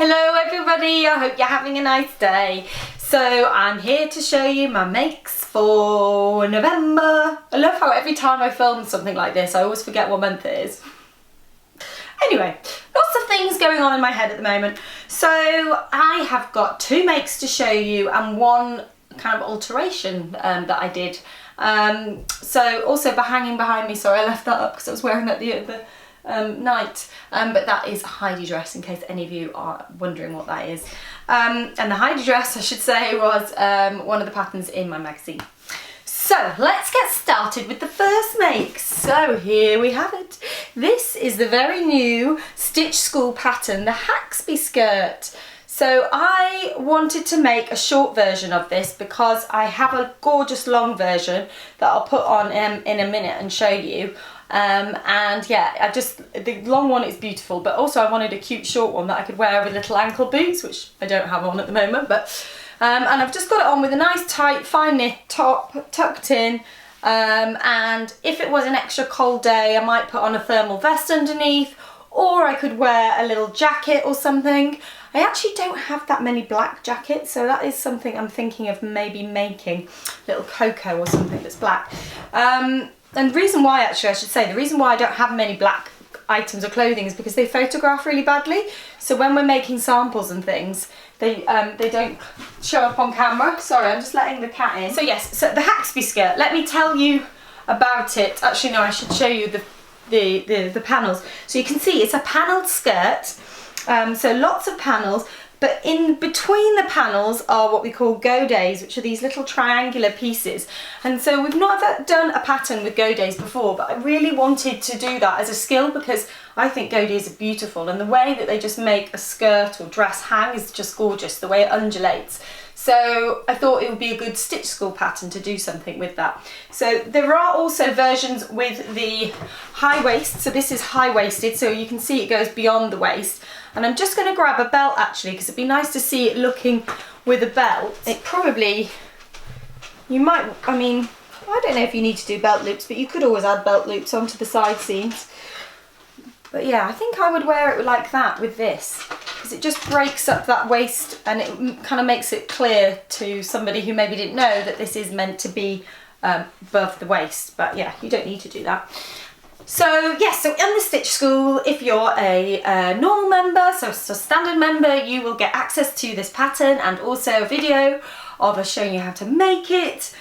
Hello everybody, I hope you're having a nice day. So I'm here to show you my makes for November. I love how every time I film something like this I always forget what month it is. Anyway, lots of things going on in my head at the moment. So I have got two makes to show you and one kind of alteration that I did. So also hanging behind me, sorry I left that up because I was wearing that the other night, but that is a Heidi dress in case any of you are wondering what that is. And the Heidi dress, I should say, was one of the patterns in my magazine. So let's get started with the first make. So here we have it. This is the very new Stitch School pattern, the Haxby skirt. So I wanted to make a short version of this because I have a gorgeous long version that I'll put on in a minute and show you. And yeah, the long one is beautiful, but also I wanted a cute short one that I could wear with little ankle boots, which I don't have on at the moment, but and I've just got it on with a nice tight fine knit top tucked in, and if it was an extra cold day I might put on a thermal vest underneath, or I could wear a little jacket or something. I actually don't have that many black jackets, so that is something I'm thinking of maybe making, little cocoa or something that's black. And the reason why, actually I should say, the reason why I don't have many black items or clothing is because they photograph really badly. So when we're making samples and things, they don't show up on camera. Sorry, I'm just letting the cat in. So yes, so the Haxby skirt, let me tell you about it. Actually no, I should show you the panels. So you can see it's a panelled skirt, so lots of panels. But in between the panels are what we call godays, which are these little triangular pieces. And so we've not ever done a pattern with godays before, but I really wanted to do that as a skill because I think godays are beautiful, and the way that they just make a skirt or dress hang is just gorgeous, the way it undulates. So I thought it would be a good Stitch School pattern to do something with that. So there are also versions with the high waist. So this is high waisted, so you can see it goes beyond the waist. And I'm just going to grab a belt actually, because it'd be nice to see it looking with a belt. It probably, you might, I mean, I don't know if you need to do belt loops, but you could always add belt loops onto the side seams. But yeah, I think I would wear it like that with this, because it just breaks up that waist and it kind of makes it clear to somebody who maybe didn't know that this is meant to be above the waist. But yeah, you don't need to do that. So yes, so in the Stitch School, if you're a normal member, so standard member, you will get access to this pattern and also a video of us showing you how to make it.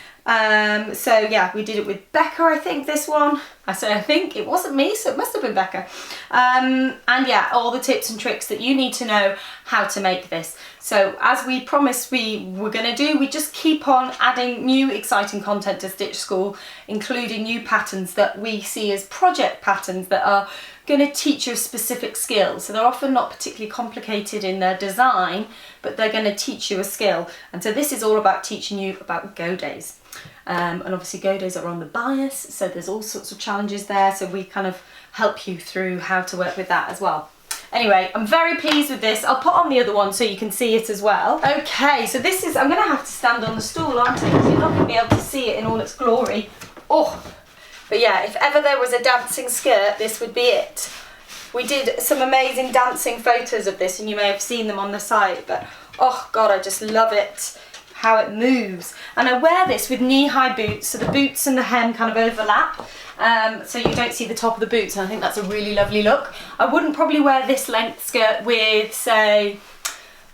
So yeah, we did it with Becca, I think, this one. I say I think, it wasn't me, so it must have been Becca. And yeah, all the tips and tricks that you need to know how to make this. So as we promised we were going to do, we just keep on adding new exciting content to Stitch School, including new patterns that we see as project patterns that are going to teach you a specific skill. So they're often not particularly complicated in their design, but they're going to teach you a skill. And so this is all about teaching you about godays. And obviously godays are on the bias, so there's all sorts of challenges there, so we kind of help you through how to work with that as well. Anyway, I'm very pleased with this. I'll put on the other one so you can see it as well. Okay, so this is, I'm going to have to stand on the stool, aren't I? Because you're not going to be able to see it in all its glory. Oh, but yeah, if ever there was a dancing skirt, this would be it. We did some amazing dancing photos of this and you may have seen them on the site, but oh God, I just love it, how it moves. And I wear this with knee-high boots, so the boots and the hem kind of overlap, so you don't see the top of the boots, and I think that's a really lovely look. I wouldn't probably wear this length skirt with, say,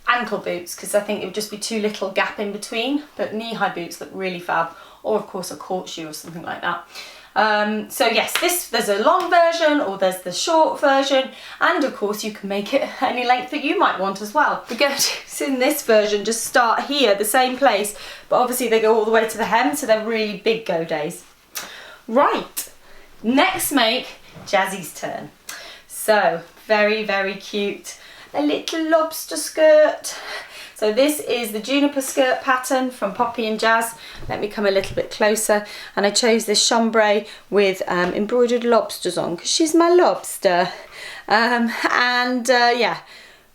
ankle boots, because I think it would just be too little gap in between, but knee-high boots look really fab, or of course a court shoe or something like that. So yes, there's a long version or there's the short version, and of course you can make it any length that you might want as well. The godays in this version just start here, the same place, but obviously they go all the way to the hem, so they're really big godays. Right, next make, Jazzy's turn. So very, very cute, a little lobster skirt. So this is the Juniper skirt pattern from Poppy and Jazz. Let me come a little bit closer. And I chose this chambray with embroidered lobsters on because she's my lobster. Yeah,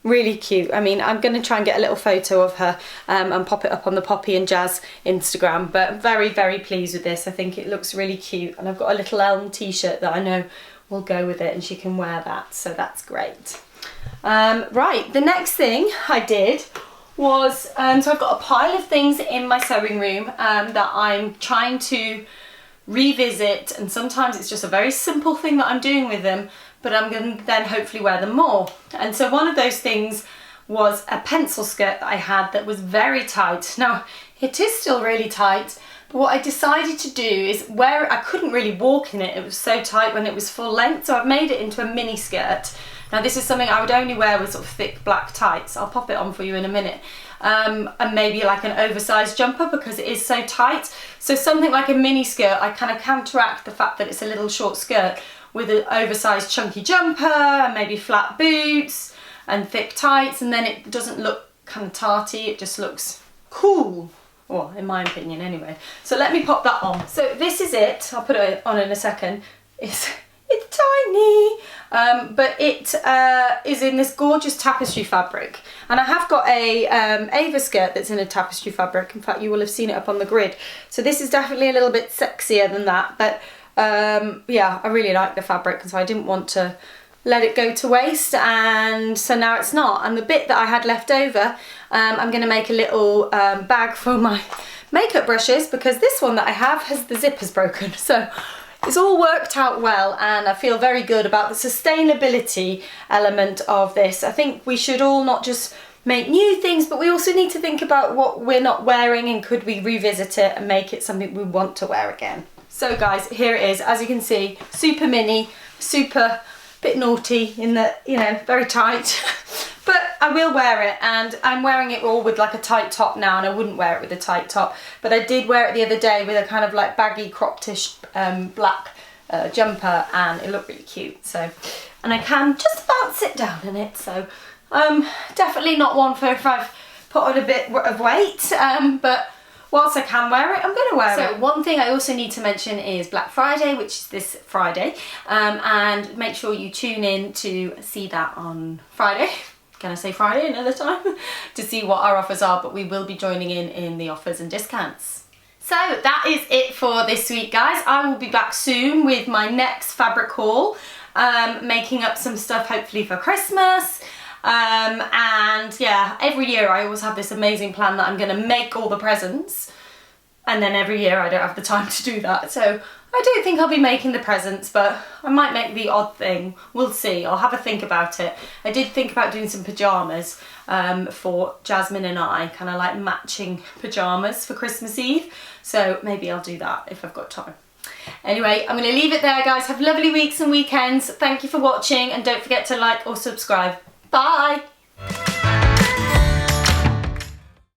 really cute. I mean, I'm going to try and get a little photo of her and pop it up on the Poppy and Jazz Instagram. But very, very pleased with this. I think it looks really cute. And I've got a little elm t-shirt that I know will go with it and she can wear that. So that's great. Right, the next thing I did was, so I've got a pile of things in my sewing room that I'm trying to revisit, and sometimes it's just a very simple thing that I'm doing with them, but I'm going to then hopefully wear them more. And so one of those things was a pencil skirt that I had that was very tight. Now, it is still really tight, but what I decided to do is wear it. I couldn't really walk in it, it was so tight when it was full length, so I've made it into a mini skirt. Now this is something I would only wear with sort of thick black tights. I'll pop it on for you in a minute. And maybe like an oversized jumper because it is so tight. So something like a mini skirt, I kind of counteract the fact that it's a little short skirt with an oversized chunky jumper and maybe flat boots and thick tights, and then it doesn't look kind of tarty, it just looks cool. Well, in my opinion anyway. So let me pop that on. So this is it, I'll put it on in a second. It's tiny, but it is in this gorgeous tapestry fabric. And I have got a Ava skirt that's in a tapestry fabric. In fact, you will have seen it up on the grid. So this is definitely a little bit sexier than that, but yeah, I really like the fabric, and so I didn't want to let it go to waste, and so now it's not. And the bit that I had left over, I'm going to make a little bag for my makeup brushes, because this one that I have has the zippers broken. So it's all worked out well, and I feel very good about the sustainability element of this. I think we should all not just make new things, but we also need to think about what we're not wearing, and could we revisit it and make it something we want to wear again. So guys, here it is. As you can see, super mini, super bit naughty in that, you know, very tight. But I will wear it, and I'm wearing it all with like a tight top now, and I wouldn't wear it with a tight top. But I did wear it the other day with a kind of like baggy cropped-ish black jumper, and it looked really cute. So, and I can just about sit down in it. So definitely not one for if I've put on a bit of weight, but whilst I can wear it, I'm going to wear it. So one thing I also need to mention is Black Friday, which is this Friday, and make sure you tune in to see that on Friday. Can I say Friday another time? To see what our offers are, but we will be joining in the offers and discounts. So that is it for this week, guys. I will be back soon with my next fabric haul, making up some stuff hopefully for Christmas. And yeah, every year I always have this amazing plan that I'm going to make all the presents, and then every year I don't have the time to do that. So I don't think I'll be making the presents, but I might make the odd thing. We'll see. I'll have a think about it. I did think about doing some pyjamas for Jasmine and I, kind of like matching pyjamas for Christmas Eve. So maybe I'll do that if I've got time. Anyway, I'm going to leave it there, guys. Have lovely weeks and weekends. Thank you for watching, and don't forget to like or subscribe. Bye!